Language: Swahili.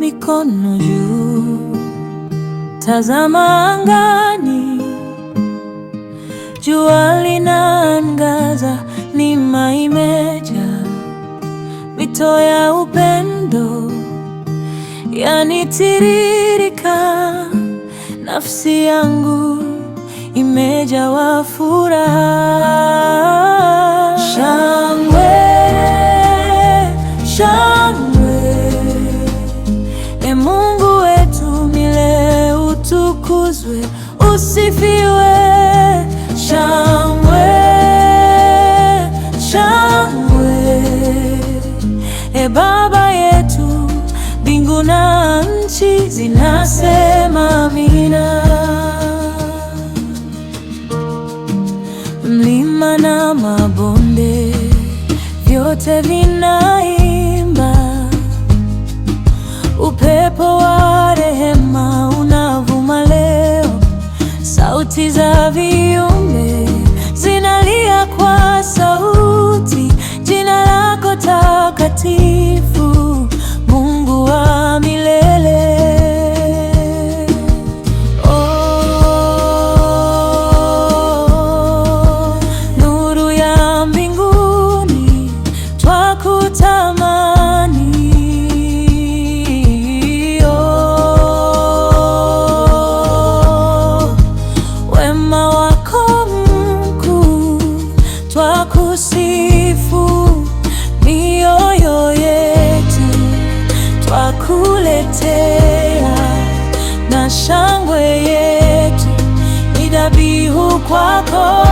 mikono juu, tazama angani, jua linaangaza, neema imejaa, mito ya upendo yanitiririka, nafsi yangu imejawa furaha. Shangwe, shangwe, e Mungu wetu milele utukuzwe, usifiwe. Shangwe, shangwe, e Baba yetu, mbingu na nchi zinasema amina. Mlima na mabonde vyote vinaimba, upepo wa rehema unavuma leo, sauti za viumbe zinalia kwa sauti, jina lako takatifu, Mungu wa milele. Twakusifu, mioyo yetu twakuletea, na shangwe yetu ni dhabihu kwako.